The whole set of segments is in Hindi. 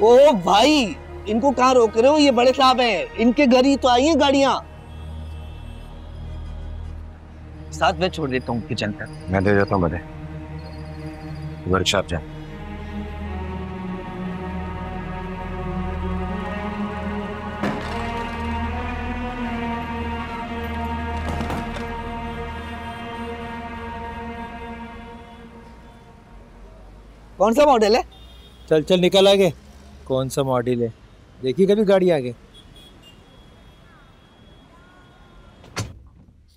ओ भाई, इनको कहाँ रोक रहे हो? ये बड़े साहब हैं, इनके घर ही तो आई हैं गाड़ियां। साथ में छोड़ देता हूँ किचन पर। मैं दे देता हूँ बड़े। वर्कशॉप जा। कौन सा मॉडल है? चल चल निकल आगे। कौन सा मॉडल है? देखिए कभी गाड़ी आगे।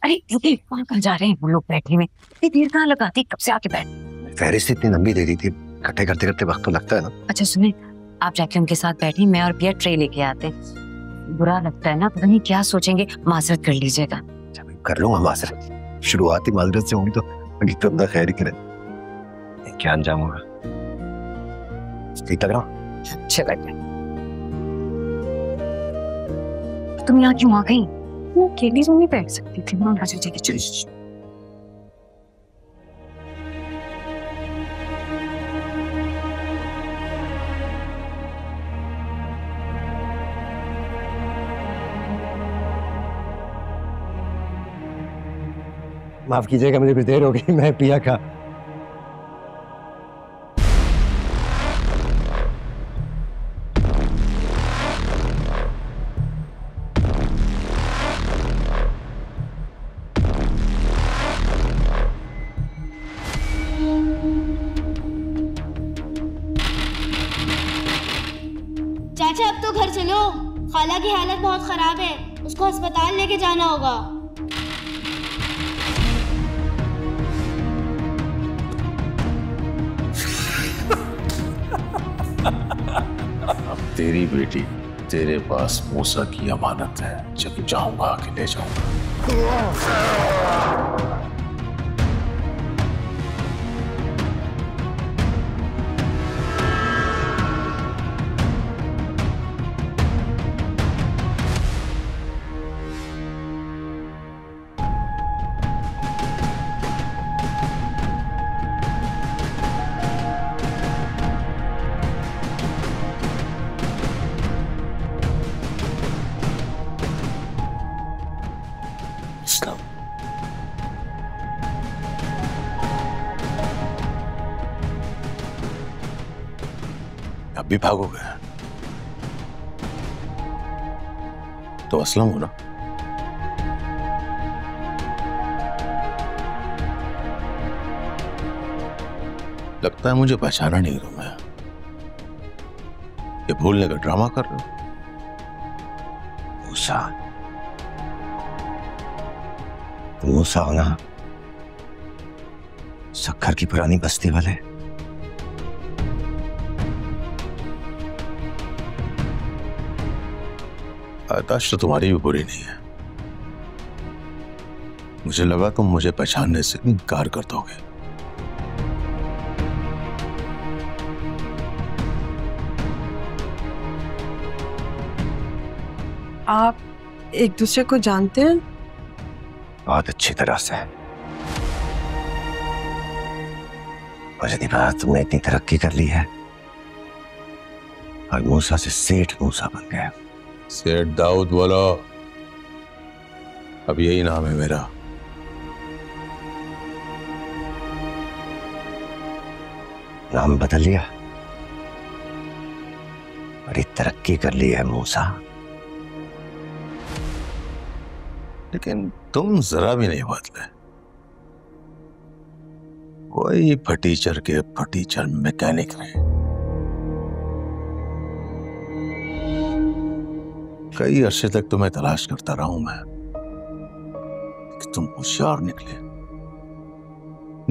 अरे रुके, वहाँ कहाँ जा रहे हैं वो लोग? बैठे हुए इतनी देर कहाँ लगाती, कब से आके बैठ। फहरिस्त इतनी लंबी दे दी थी, इकट्ठे करते करते वक्त तो लगता है ना। अच्छा सुने, आप जाके उनके साथ बैठे, मैं और पिया ट्रे लेके आते। बुरा लगता है ना, पता नहीं क्या सोचेंगे, माजरत कर लीजिएगा। कर लूंगा माजरत, शुरुआती माजरत से होगी तो अभी तो अपना खैर ही करे। क्या अंजाम होगा ठीक लग रहा। अच्छा लग रहा। तुम यहाँ क्यों आ गई? वो अकेली रूम में बैठ सकती थी। मैं बाजू जाके चल। माफ कीजिएगा, मुझे कुछ देर हो गई, मैं पिया का। चाचा अब तो घर चलो, खाला की हालत बहुत खराब है, उसको अस्पताल लेके जाना होगा। तेरी बेटी तेरे पास मूसा की अमानत है, जब चाहूंगा आके ले जाऊंगा। अब भी भागोगे तो असलम हो ना। लगता है मुझे पहचाना नहीं तुम्हें। ये भूलने का ड्रामा कर रहे हो। मूसा, मूसा हो ना, सक्खर की पुरानी बस्ती वाले। आताश तो तुम्हारी भी बुरी नहीं है। मुझे लगा तुम मुझे पहचानने से इनकार कर दोगे। आप एक दूसरे को जानते हैं? बहुत अच्छी तरह से। मुझे नहीं पता तुमने इतनी तरक्की कर ली है और मूसा से सेठ मूसा बन गया। सेठ दाऊद बोलो, अब यही नाम है मेरा। नाम बदल लिया? बड़ी तरक्की कर ली है मूसा। लेकिन तुम जरा भी नहीं बदले। कोई फटीचर के फटीचर मैकेनिक रहे। कई अरसे तक तुम्हें तलाश करता रहा हूं मैं कि तुम होशियार निकले,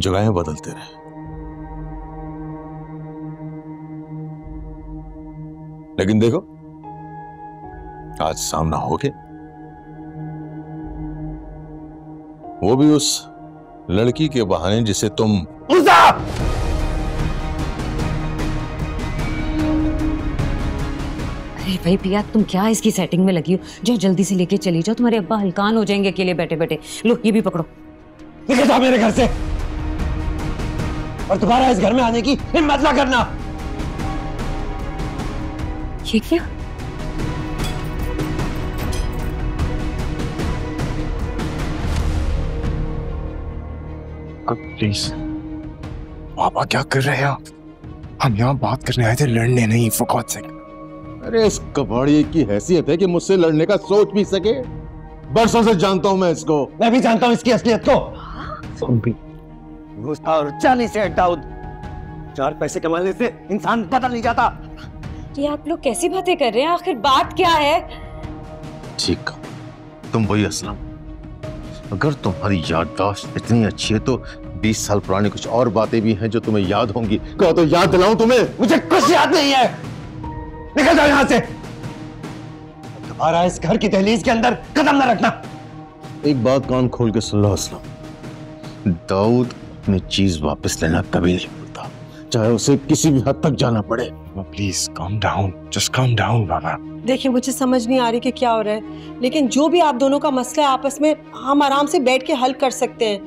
जगहें बदलते रहे। लेकिन देखो आज सामना हो गया, वो भी उस लड़की के बहाने जिसे तुम अरे भाई पिया, तुम क्या इसकी सेटिंग में लगी हो? जो जल्दी से लेके चली जाओ, तुम्हारे अब्बा हलकान हो जाएंगे अकेले बैठे बैठे। लो ये भी पकड़ो। निकल जाओ मेरे घर से और दोबारा इस घर में आने की हिम्मत ना करना। ये क्या? प्लीज पापा, क्या कर रहे हैं आप? हम यहाँ बात करने आए थे, लड़ने नहीं। For God sake. अरे इस कबाड़िए की हैसियत है कि मुझसे लड़ने का सोच भी सके। बरसों से जानता हूं मैं इसको। मैं भी जानता हूँ इसकी असलियत को। गुस्सा और चाली से दाऊद, 4 पैसे कमाने से इंसान बदल नहीं जाता। ये आप लोग कैसी बातें कर रहे हैं? आखिर बात क्या है? ठीक, तुम वही असलम। अगर तुम्हारी याददाश्त इतनी अच्छी है तो 20 साल पुरानी कुछ और बातें भी हैं जो तुम्हें याद होंगी। कहो तो याद दिलाऊं तुम्हें? मुझे कुछ याद नहीं है। निकल जाओ यहाँ से। दोबारा इस घर की दहलीज के अंदर कदम न रखना। एक बात कान खोल के सुन लो असलम, दाऊद अपनी चीज वापस लेना कभी नहीं भूलता, चाहे उसे किसी भी हद तक जाना पड़े। Please calm down, just calm down बाबा। देखिए, मुझे समझ नहीं आ रही कि क्या हो रहा है, लेकिन जो भी आप दोनों का मसला है आपस में हम आराम से बैठ के हल कर सकते हैं।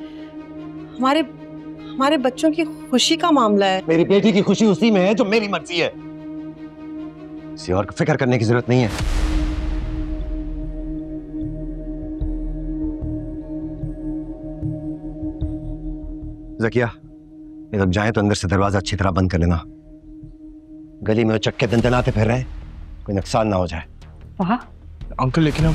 हमारे बच्चों की खुशी का मामला है। मेरी बेटी की खुशी उसी में है जो मेरी मर्जी है। किसी और को फिक्र करने की जरूरत नहीं है। जकिया, जब जाए तो अंदर से दरवाजा अच्छी तरह बंद कर लेना। गली में वो चक्के दंदनाते फिर रहे हैं, कोई नुकसान ना हो जाए। अंकल लेकिन हम